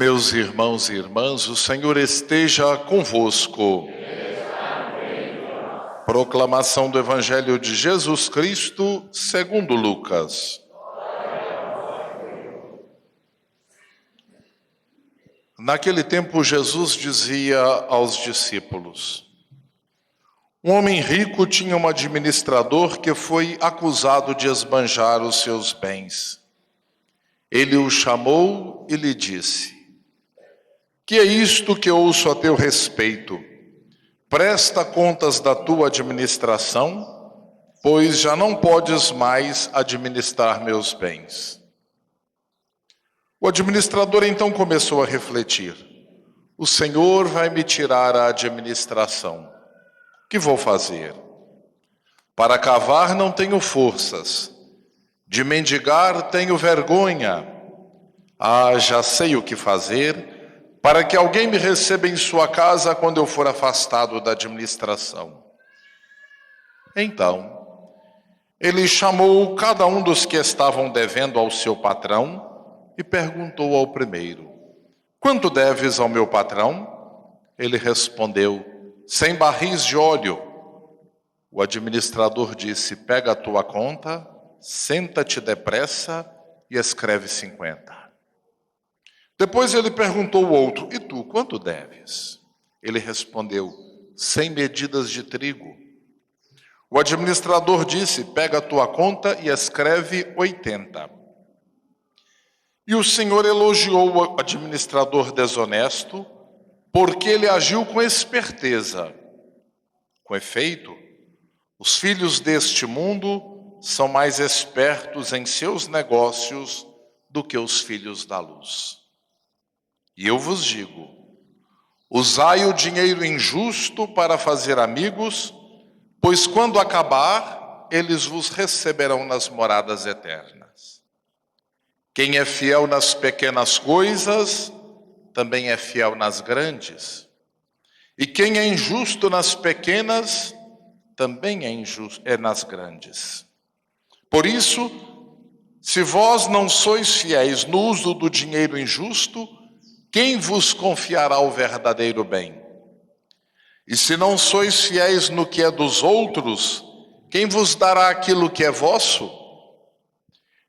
Meus irmãos e irmãs, o Senhor esteja convosco. Proclamação do Evangelho de Jesus Cristo, segundo Lucas. Naquele tempo, Jesus dizia aos discípulos: um homem rico tinha um administrador que foi acusado de esbanjar os seus bens. Ele o chamou e lhe disse: que é isto que ouço a teu respeito? Presta contas da tua administração, pois já não podes mais administrar meus bens. O administrador então começou a refletir: o Senhor vai me tirar a administração. O que vou fazer? Para cavar não tenho forças, de mendigar tenho vergonha. Já sei o que fazer para que alguém me receba em sua casa quando eu for afastado da administração. Então, ele chamou cada um dos que estavam devendo ao seu patrão e perguntou ao primeiro: quanto deves ao meu patrão? Ele respondeu: 100 barris de óleo. O administrador disse: pega a tua conta, senta-te depressa e escreve 50. Depois ele perguntou ao outro: e tu, quanto deves? Ele respondeu: 100 medidas de trigo. O administrador disse: pega a tua conta e escreve 80. E o Senhor elogiou o administrador desonesto, porque ele agiu com esperteza. Com efeito, os filhos deste mundo são mais espertos em seus negócios do que os filhos da luz. E eu vos digo: usai o dinheiro injusto para fazer amigos, pois quando acabar, eles vos receberão nas moradas eternas. Quem é fiel nas pequenas coisas, também é fiel nas grandes. E quem é injusto nas pequenas, também é injusto nas grandes. Por isso, se vós não sois fiéis no uso do dinheiro injusto, quem vos confiará o verdadeiro bem? E se não sois fiéis no que é dos outros, quem vos dará aquilo que é vosso?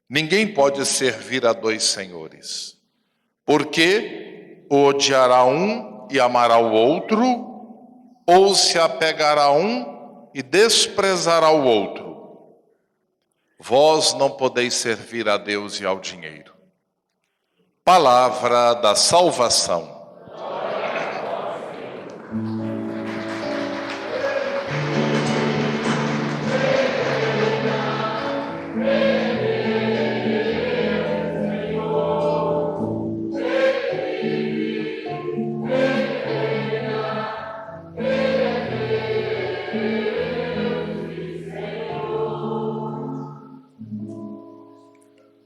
Ninguém pode servir a dois senhores, porque odiará um e amará o outro, ou se apegará a um e desprezará o outro. Vós não podeis servir a Deus e ao dinheiro. Palavra da salvação.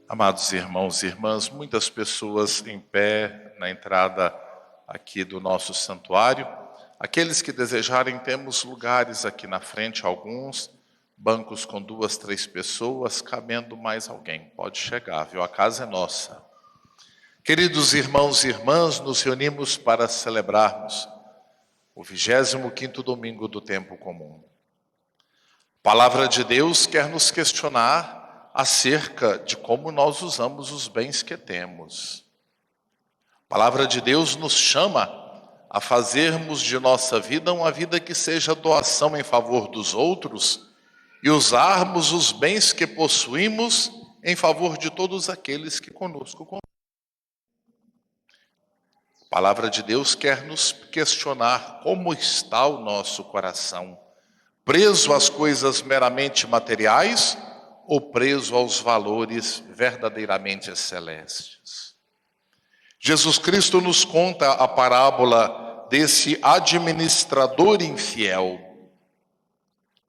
Amados irmãos e irmãs, muitas pessoas em pé na entrada aqui do nosso santuário. Aqueles que desejarem, temos lugares aqui na frente, alguns bancos com 2, 3 pessoas, cabendo mais alguém. Pode chegar, viu? A casa é nossa. Queridos irmãos e irmãs, nos reunimos para celebrarmos o 25º domingo do tempo comum. A palavra de Deus quer nos questionar acerca de como nós usamos os bens que temos. A palavra de Deus nos chama a fazermos de nossa vida uma vida que seja doação em favor dos outros e usarmos os bens que possuímos em favor de todos aqueles que conosco convivem. A palavra de Deus quer nos questionar como está o nosso coração, preso às coisas meramente materiais ou preso aos valores verdadeiramente celestes. Jesus Cristo nos conta a parábola desse administrador infiel,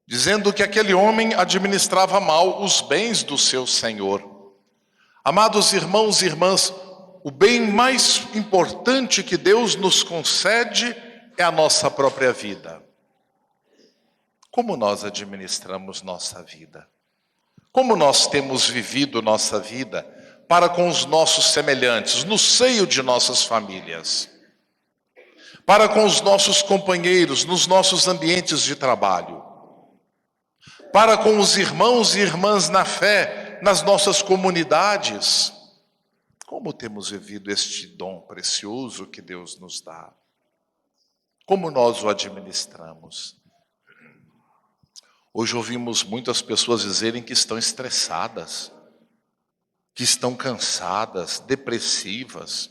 dizendo que aquele homem administrava mal os bens do seu senhor. Amados irmãos e irmãs, o bem mais importante que Deus nos concede é a nossa própria vida. Como nós administramos nossa vida? Como nós temos vivido nossa vida? para com os nossos semelhantes, no seio de nossas famílias, para com os nossos companheiros, nos nossos ambientes de trabalho, para com os irmãos e irmãs na fé, nas nossas comunidades. Como temos vivido este dom precioso que Deus nos dá? Como nós o administramos? Hoje ouvimos muitas pessoas dizerem que estão estressadas, que estão cansadas, depressivas.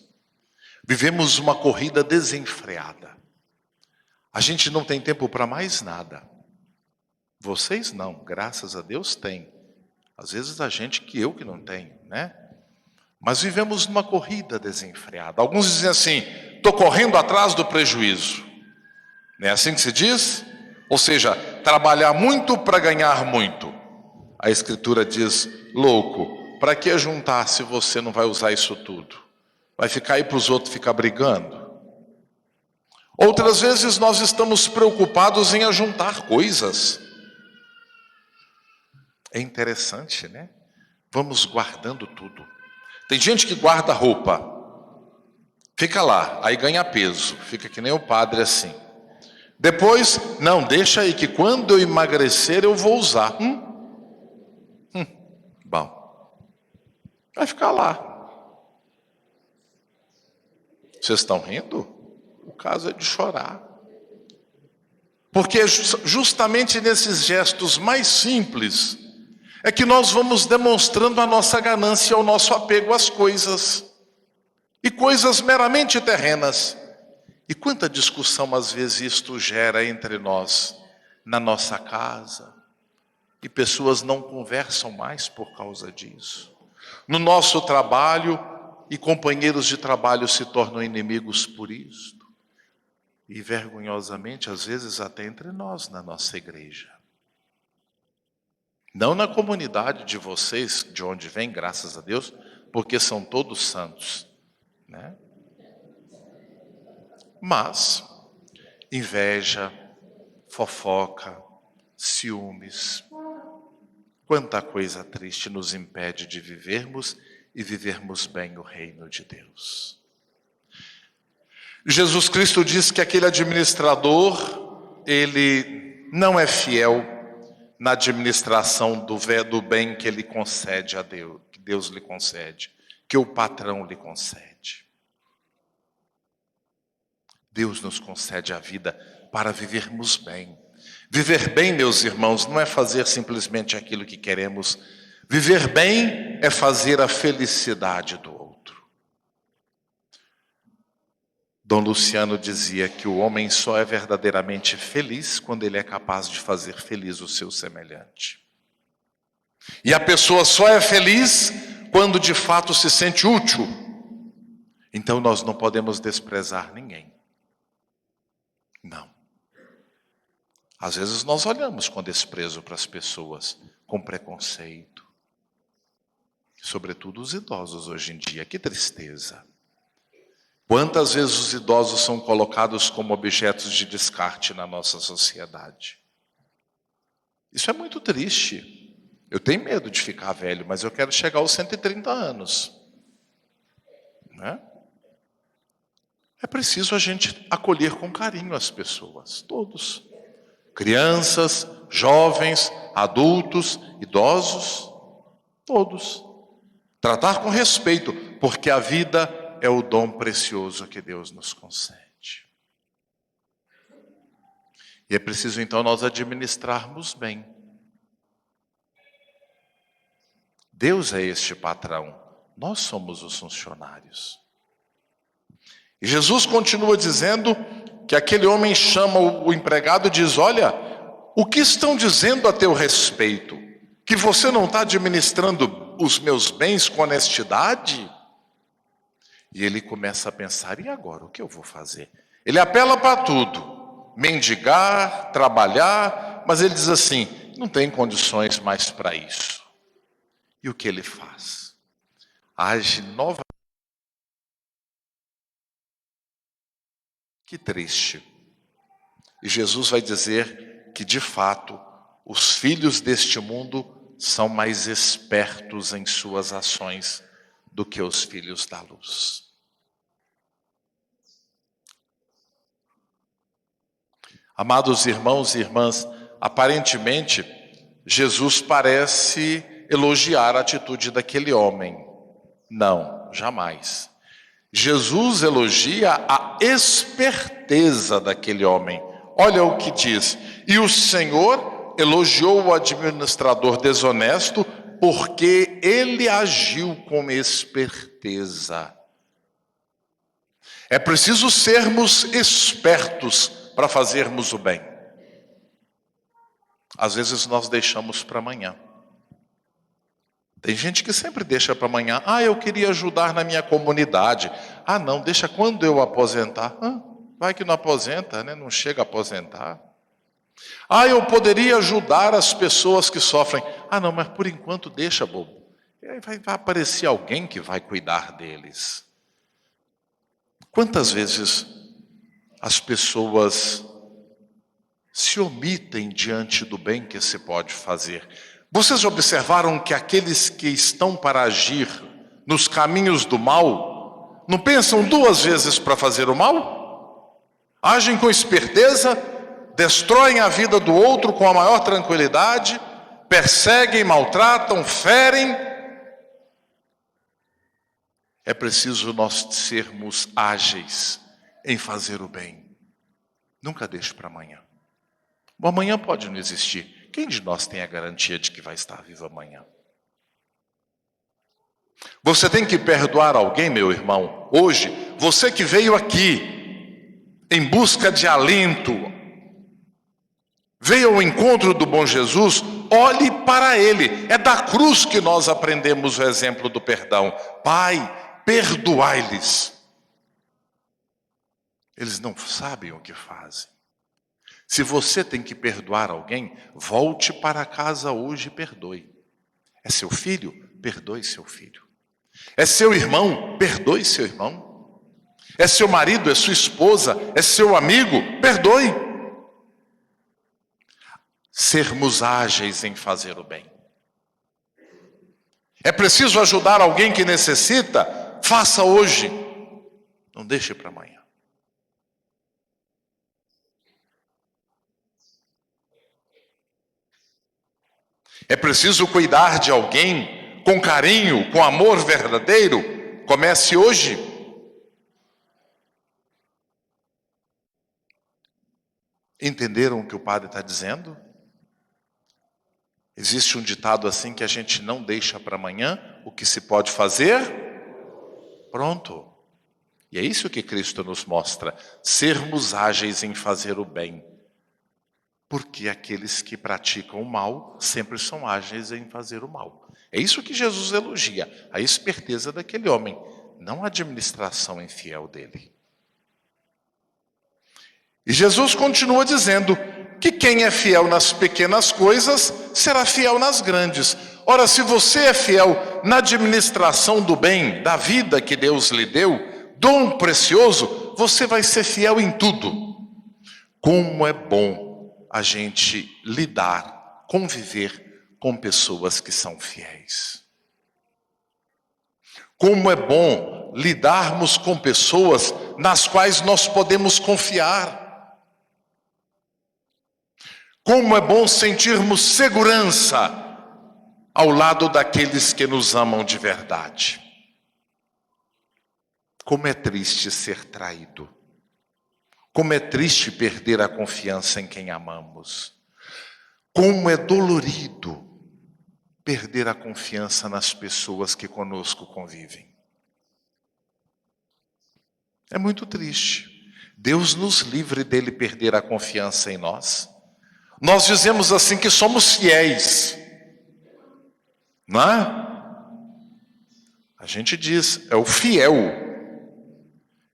Vivemos uma corrida desenfreada. A gente não tem tempo para mais nada. Vocês não, graças a Deus tem. Às vezes a gente que não tenho, né? Mas vivemos numa corrida desenfreada. Alguns dizem assim, estou correndo atrás do prejuízo. Não é assim que se diz? Ou seja, trabalhar muito para ganhar muito. A Escritura diz, louco, para que juntar se você não vai usar isso tudo? Vai ficar aí para os outros ficar brigando? Outras vezes nós estamos preocupados em ajuntar coisas. É interessante, né? Vamos guardando tudo. Tem gente que guarda roupa, fica lá, aí ganha peso, fica que nem o padre assim. Depois, não, deixa aí que quando eu emagrecer eu vou usar. Bom, vai ficar lá. Vocês estão rindo? O caso é de chorar. Porque justamente nesses gestos mais simples é que nós vamos demonstrando a nossa ganância, o nosso apego às coisas. E coisas meramente terrenas. E quanta discussão às vezes isto gera entre nós, na nossa casa. E pessoas não conversam mais por causa disso. No nosso trabalho, e companheiros de trabalho se tornam inimigos por isto. E vergonhosamente, às vezes até entre nós, na nossa igreja. Não na comunidade de vocês, de onde vem, graças a Deus, porque são todos santos, né? Mas inveja, fofoca, ciúmes, quanta coisa triste nos impede de vivermos e vivermos bem o reino de Deus. Jesus Cristo diz que aquele administrador, ele não é fiel na administração do bem que ele concede a Deus, que Deus lhe concede, que o patrão lhe concede. Deus nos concede a vida para vivermos bem. Viver bem, meus irmãos, não é fazer simplesmente aquilo que queremos. Viver bem é fazer a felicidade do outro. Dom Luciano dizia que o homem só é verdadeiramente feliz quando ele é capaz de fazer feliz o seu semelhante. E a pessoa só é feliz quando de fato se sente útil. Então nós não podemos desprezar ninguém. Não. Às vezes nós olhamos com desprezo para as pessoas, com preconceito. Sobretudo os idosos hoje em dia, que tristeza. Quantas vezes os idosos são colocados como objetos de descarte na nossa sociedade? Isso é muito triste. Eu tenho medo de ficar velho, mas eu quero chegar aos 130 anos. Né? É preciso a gente acolher com carinho as pessoas, todos. Crianças, jovens, adultos, idosos, todos. Tratar com respeito, porque a vida é o dom precioso que Deus nos concede. E é preciso então nós administrarmos bem. Deus é este patrão, nós somos os funcionários. E Jesus continua dizendo que aquele homem chama o empregado e diz, olha, o que estão dizendo a teu respeito? Que você não está administrando os meus bens com honestidade? E ele começa a pensar, e agora, o que eu vou fazer? Ele apela para tudo, mendigar, trabalhar, mas ele diz assim, não tem condições mais para isso. E o que ele faz? Age novamente. Que triste. E Jesus vai dizer que, de fato, os filhos deste mundo são mais espertos em suas ações do que os filhos da luz. Amados irmãos e irmãs, aparentemente, Jesus parece elogiar a atitude daquele homem. Não, jamais. Jesus elogia a esperteza daquele homem. Olha o que diz: e o Senhor elogiou o administrador desonesto porque ele agiu com esperteza. É preciso sermos espertos para fazermos o bem. Às vezes nós deixamos para amanhã. Tem gente que sempre deixa para amanhã. Eu queria ajudar na minha comunidade. Não, deixa quando eu aposentar. Vai que não aposenta, né? Não chega a aposentar. Eu poderia ajudar as pessoas que sofrem. Não, mas por enquanto deixa, bobo. E aí vai aparecer alguém que vai cuidar deles. Quantas vezes as pessoas se omitem diante do bem que se pode fazer? Vocês observaram que aqueles que estão para agir nos caminhos do mal, não pensam duas vezes para fazer o mal? Agem com esperteza, destroem a vida do outro com a maior tranquilidade, perseguem, maltratam, ferem. É preciso nós sermos ágeis em fazer o bem. Nunca deixe para amanhã. O amanhã pode não existir. Quem de nós tem a garantia de que vai estar vivo amanhã? Você tem que perdoar alguém, meu irmão. Hoje, você que veio aqui em busca de alento, veio ao encontro do bom Jesus, olhe para ele. É da cruz que nós aprendemos o exemplo do perdão. Pai, perdoai-lhes. Eles não sabem o que fazem. Se você tem que perdoar alguém, volte para casa hoje e perdoe. É seu filho? Perdoe seu filho. É seu irmão? Perdoe seu irmão. É seu marido? É sua esposa? É seu amigo? Perdoe. Sermos ágeis em fazer o bem. É preciso ajudar alguém que necessita? Faça hoje. Não deixe para amanhã. É preciso cuidar de alguém com carinho, com amor verdadeiro? Comece hoje. Entenderam o que o padre está dizendo? Existe um ditado assim que a gente não deixa para amanhã o que se pode fazer. Pronto. E é isso que Cristo nos mostra. Sermos ágeis em fazer o bem. Porque aqueles que praticam o mal sempre são ágeis em fazer o mal. É isso que Jesus elogia, a esperteza daquele homem, não a administração infiel dele. E Jesus continua dizendo que quem é fiel nas pequenas coisas será fiel nas grandes. Ora, se você é fiel na administração do bem, da vida que Deus lhe deu, dom precioso, você vai ser fiel em tudo. Como é bom a gente lidar, conviver com pessoas que são fiéis. Como é bom lidarmos com pessoas nas quais nós podemos confiar. Como é bom sentirmos segurança ao lado daqueles que nos amam de verdade. Como é triste ser traído. Como é triste perder a confiança em quem amamos. Como é dolorido perder a confiança nas pessoas que conosco convivem. É muito triste. Deus nos livre dele perder a confiança em nós. Nós dizemos assim que somos fiéis. Não é? A gente diz, é o fiel.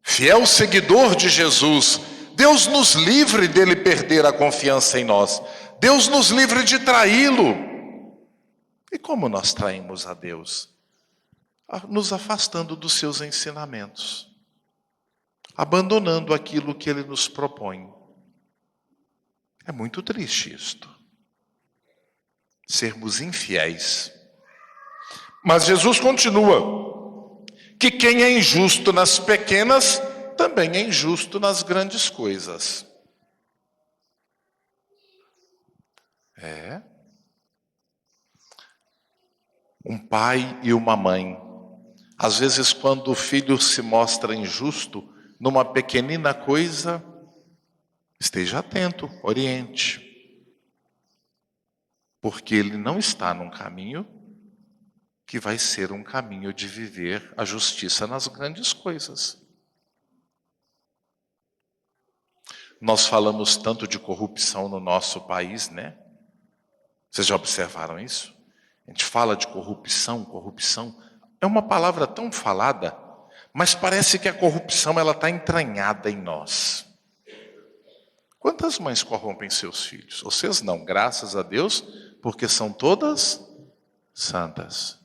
Fiel seguidor de Jesus. Deus nos livre dele perder a confiança em nós. Deus nos livre de traí-lo. E como nós traímos a Deus? Nos afastando dos seus ensinamentos. Abandonando aquilo que ele nos propõe. É muito triste isto. Sermos infiéis. Mas Jesus continua. que quem é injusto nas pequenas também é injusto nas grandes coisas. Um pai e uma mãe, às vezes quando o filho se mostra injusto numa pequenina coisa, esteja atento, oriente. Porque ele não está num caminho que vai ser um caminho de viver a justiça nas grandes coisas. Nós falamos tanto de corrupção no nosso país, né? Vocês já observaram isso? A gente fala de corrupção, corrupção. É uma palavra tão falada, mas parece que a corrupção ela está entranhada em nós. Quantas mães corrompem seus filhos? Vocês não, graças a Deus, porque são todas santas.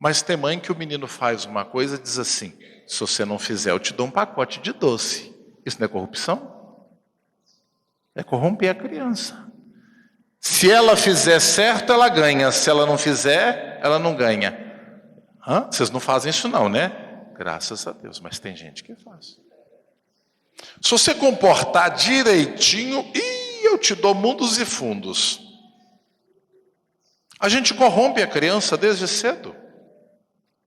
Mas tem mãe que o menino faz uma coisa e diz assim: se você não fizer, eu te dou um pacote de doce. Isso não é corrupção? É corromper a criança. Se ela fizer certo, ela ganha. Se ela não fizer, ela não ganha. Vocês não fazem isso não, né? Graças a Deus, mas tem gente que faz. Se você comportar direitinho, eu te dou mundos e fundos. A gente corrompe a criança desde cedo.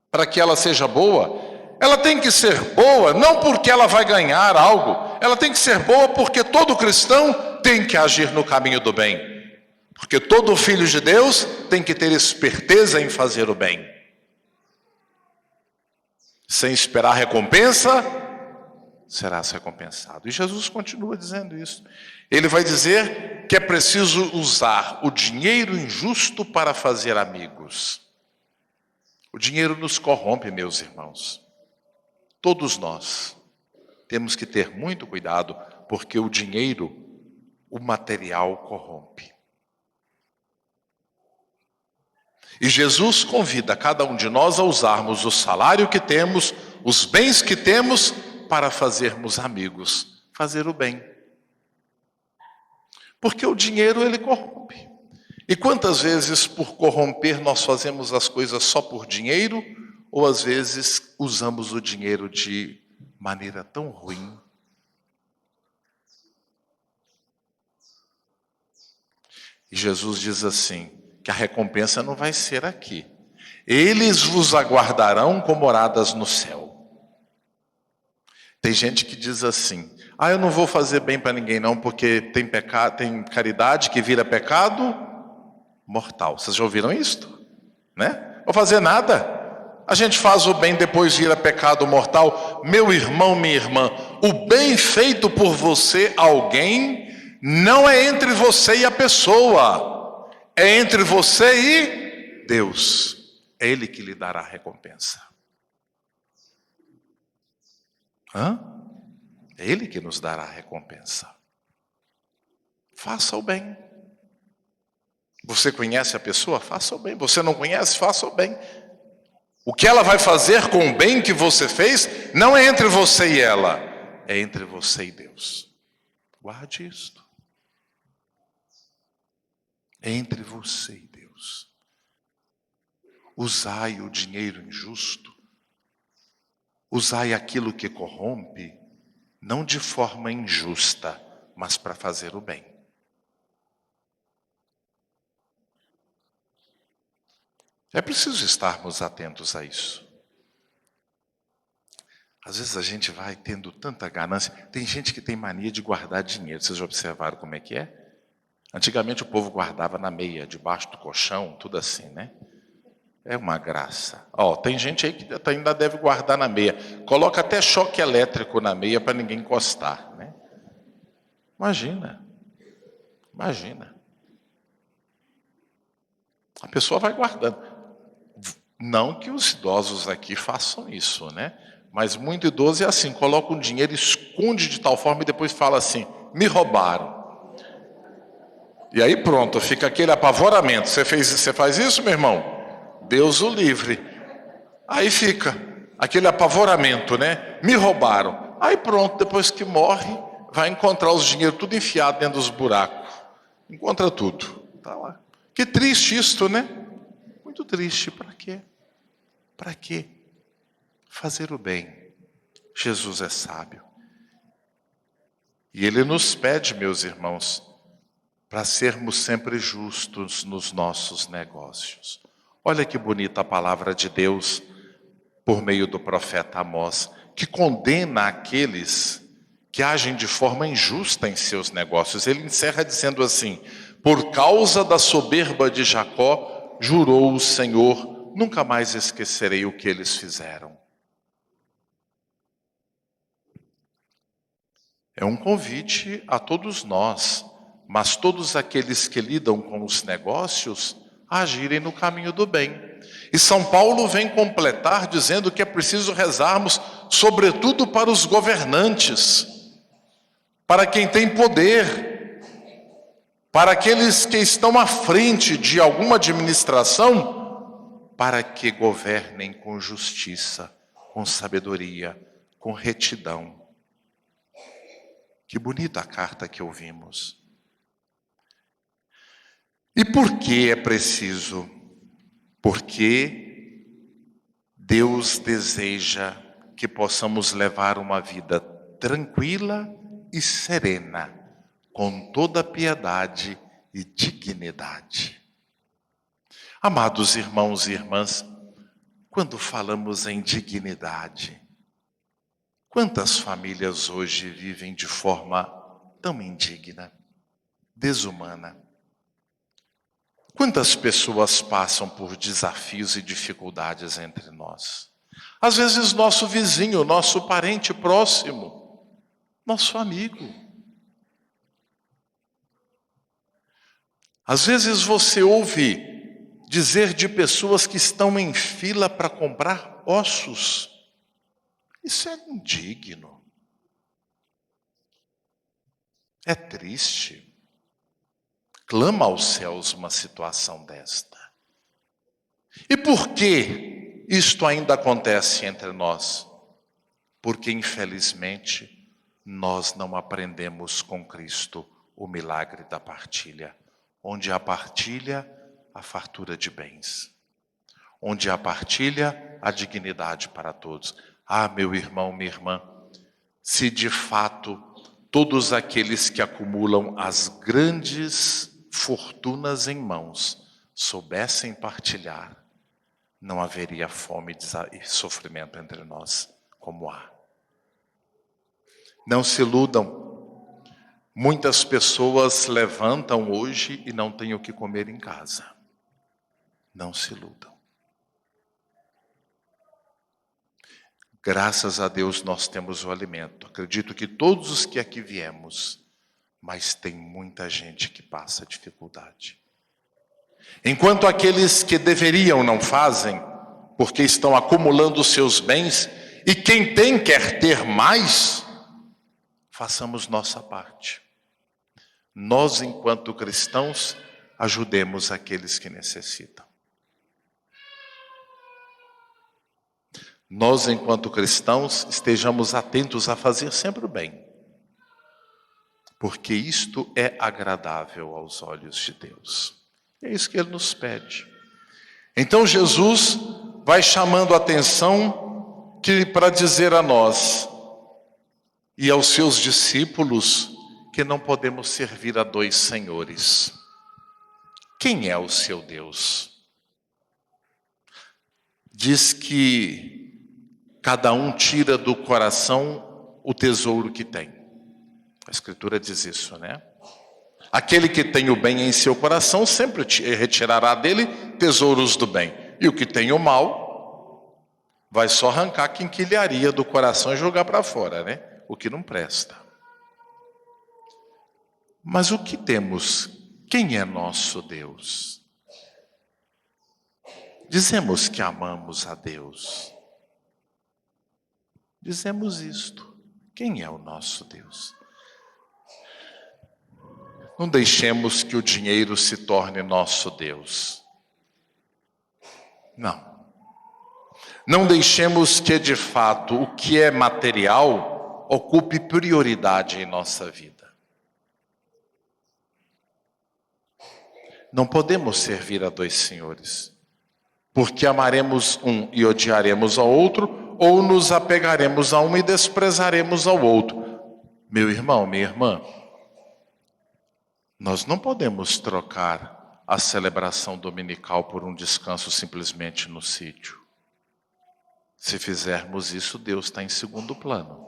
Para que ela seja boa, ela tem que ser boa não porque ela vai ganhar algo, ela tem que ser boa porque todo cristão tem que agir no caminho do bem. Porque todo filho de Deus tem que ter esperteza em fazer o bem. Sem esperar recompensa, serás recompensado. E Jesus continua dizendo isso. Ele vai dizer que é preciso usar o dinheiro injusto para fazer amigos. O dinheiro nos corrompe, meus irmãos. Todos nós temos que ter muito cuidado, porque o dinheiro, o material corrompe. E Jesus convida cada um de nós a usarmos o salário que temos, os bens que temos, para fazermos amigos, fazer o bem. Porque o dinheiro, ele corrompe. E quantas vezes, por corromper, nós fazemos as coisas só por dinheiro, ou às vezes usamos o dinheiro de maneira tão ruim? E Jesus diz assim, que a recompensa não vai ser aqui. Eles vos aguardarão com moradas no céu. Tem gente que diz assim, eu não vou fazer bem para ninguém não, porque tem caridade que vira pecado mortal. Vocês já ouviram isto? Né? Vou fazer nada. A gente faz o bem, depois vira pecado mortal. Meu irmão, minha irmã, o bem feito por você, alguém, não é entre você e a pessoa. É entre você e Deus. É Ele que lhe dará a recompensa. É Ele que nos dará a recompensa. Faça o bem. Você conhece a pessoa? Faça o bem. Você não conhece? Faça o bem. O que ela vai fazer com o bem que você fez, não é entre você e ela, é entre você e Deus. Guarde isto. É entre você e Deus. Usai o dinheiro injusto, usai aquilo que corrompe, não de forma injusta, mas para fazer o bem. É preciso estarmos atentos a isso. Às vezes a gente vai tendo tanta ganância. Tem gente que tem mania de guardar dinheiro. Vocês já observaram como é que é? Antigamente o povo guardava na meia, debaixo do colchão, tudo assim, né? É uma graça. Tem gente aí que ainda deve guardar na meia. Coloca até choque elétrico na meia para ninguém encostar, né? Imagina. A pessoa vai guardando. Não que os idosos aqui façam isso, né? Mas muito idoso é assim, coloca um dinheiro, esconde de tal forma e depois fala assim, me roubaram. E aí pronto, fica aquele apavoramento. Você faz isso, meu irmão? Deus o livre. Aí fica aquele apavoramento, né? Me roubaram. Aí pronto, depois que morre, vai encontrar os dinheiros tudo enfiado dentro dos buracos. Encontra tudo. Tá lá. Que triste isto, né? Muito triste. Para quê? Para quê? fazer o bem. Jesus é sábio. E Ele nos pede, meus irmãos, para sermos sempre justos nos nossos negócios. Olha que bonita a palavra de Deus, por meio do profeta Amós, que condena aqueles que agem de forma injusta em seus negócios. Ele encerra dizendo assim: por causa da soberba de Jacó, jurou o Senhor, nunca mais esquecerei o que eles fizeram. É um convite a todos nós, mas todos aqueles que lidam com os negócios, a agirem no caminho do bem. E São Paulo vem completar dizendo que é preciso rezarmos, sobretudo para os governantes, para quem tem poder, para aqueles que estão à frente de alguma administração, para que governem com justiça, com sabedoria, com retidão. Que bonita a carta que ouvimos. E por que é preciso? Porque Deus deseja que possamos levar uma vida tranquila e serena, com toda piedade e dignidade. Amados irmãos e irmãs, quando falamos em dignidade, quantas famílias hoje vivem de forma tão indigna, desumana? Quantas pessoas passam por desafios e dificuldades entre nós? Às vezes nosso vizinho, nosso parente próximo, nosso amigo. Às vezes você ouve dizer de pessoas que estão em fila para comprar ossos. Isso é indigno. É triste. Clama aos céus uma situação desta. E por que isto ainda acontece entre nós? Porque, infelizmente, nós não aprendemos com Cristo o milagre da partilha. Onde há partilha, há fartura de bens. Onde há partilha, há dignidade para todos. Ah, meu irmão, minha irmã, se de fato todos aqueles que acumulam as grandes fortunas em mãos soubessem partilhar, não haveria fome e sofrimento entre nós como há. Não se iludam. Muitas pessoas levantam hoje e não têm o que comer em casa. Não se iludam. Graças a Deus nós temos o alimento. Acredito que todos os que aqui viemos, mas tem muita gente que passa dificuldade. Enquanto aqueles que deveriam não fazem, porque estão acumulando seus bens, e quem tem quer ter mais, façamos nossa parte. Nós, enquanto cristãos, ajudemos aqueles que necessitam. Nós, enquanto cristãos, estejamos atentos a fazer sempre o bem, porque isto é agradável aos olhos de Deus. É isso que Ele nos pede. Então Jesus vai chamando a atenção para dizer a nós e aos seus discípulos que não podemos servir a dois senhores. Quem é o seu Deus? Diz que cada um tira do coração o tesouro que tem. A Escritura diz isso, né? Aquele que tem o bem em seu coração sempre retirará dele tesouros do bem. E o que tem o mal vai só arrancar a quinquilharia do coração e jogar para fora, né? O que não presta. Mas o que temos? Quem é nosso Deus? Dizemos que amamos a Deus. Dizemos isto. Quem é o nosso Deus? Não deixemos que o dinheiro se torne nosso Deus. Não. Não deixemos que, de fato, o que é material ocupe prioridade em nossa vida. Não podemos servir a dois senhores, porque amaremos um e odiaremos ao outro, ou nos apegaremos a um e desprezaremos ao outro. Meu irmão, minha irmã, nós não podemos trocar a celebração dominical por um descanso simplesmente no sítio. Se fizermos isso, Deus está em segundo plano.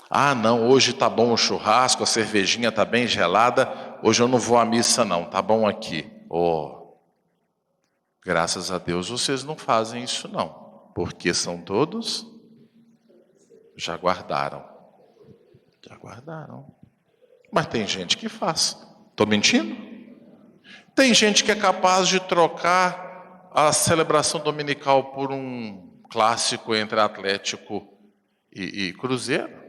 Ah, não, hoje está bom o churrasco, a cervejinha está bem gelada, hoje eu não vou à missa não, está bom aqui. Oh, graças a Deus vocês não fazem isso não, porque são todos, já guardaram. Mas tem gente que faz. Estou mentindo? Tem gente que é capaz de trocar a celebração dominical por um clássico entre Atlético e Cruzeiro.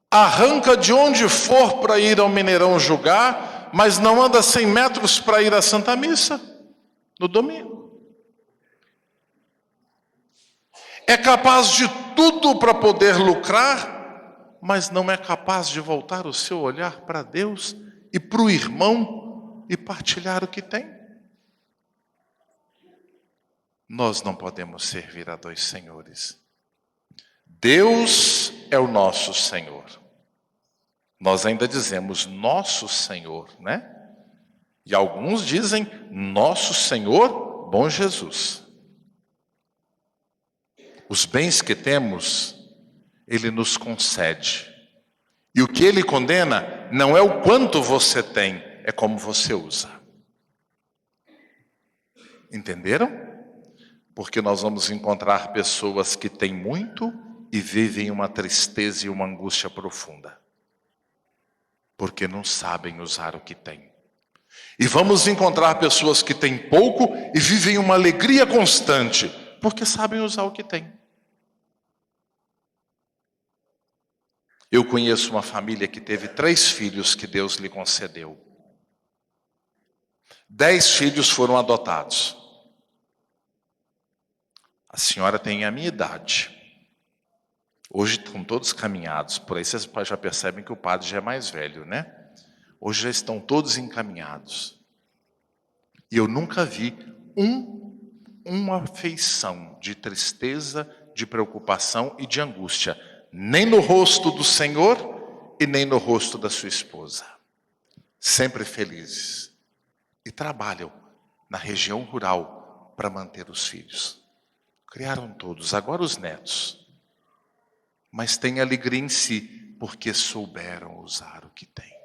Arranca de onde for para ir ao Mineirão jogar, mas não anda 100 metros para ir à Santa Missa no domingo. É capaz de tudo para poder lucrar, mas não é capaz de voltar o seu olhar para Deus e para o irmão e partilhar o que tem. Nós não podemos servir a dois senhores. Deus é o nosso Senhor. Nós ainda dizemos nosso Senhor, né? E alguns dizem nosso Senhor, bom Jesus. Os bens que temos, Ele nos concede. E o que Ele condena não é o quanto você tem, é como você usa. Entenderam? Porque nós vamos encontrar pessoas que têm muito e vivem uma tristeza e uma angústia profunda. Porque não sabem usar o que têm. E vamos encontrar pessoas que têm pouco e vivem uma alegria constante, porque sabem usar o que têm. Eu conheço uma família que teve 3 filhos que Deus lhe concedeu. 10 filhos foram adotados. A senhora tem a minha idade. Hoje estão todos caminhados. Por aí vocês já percebem que o padre já é mais velho, né? Hoje já estão todos encaminhados. E eu nunca vi uma afeição de tristeza, de preocupação e de angústia. Nem no rosto do Senhor e nem no rosto da sua esposa. Sempre felizes. E trabalham na região rural para manter os filhos. Criaram todos, agora os netos. Mas têm alegria em si, porque souberam usar o que têm.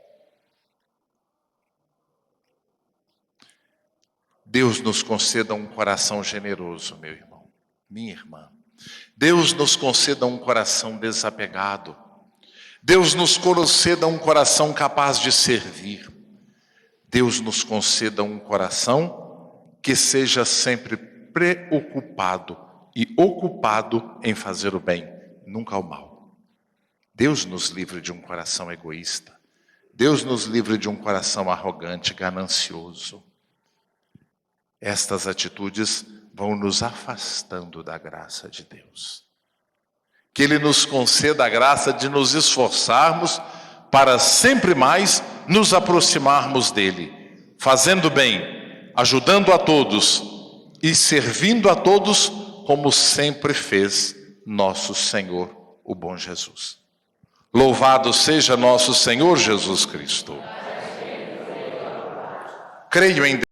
Deus nos conceda um coração generoso, meu irmão, minha irmã. Deus nos conceda um coração desapegado. Deus nos conceda um coração capaz de servir. Deus nos conceda um coração que seja sempre preocupado e ocupado em fazer o bem, nunca o mal. Deus nos livre de um coração egoísta. Deus nos livre de um coração arrogante, ganancioso. Estas atitudes vão nos afastando da graça de Deus. Que Ele nos conceda a graça de nos esforçarmos para sempre mais nos aproximarmos dEle, fazendo bem, ajudando a todos e servindo a todos como sempre fez nosso Senhor, o bom Jesus. Louvado seja nosso Senhor Jesus Cristo. Creio em Deus.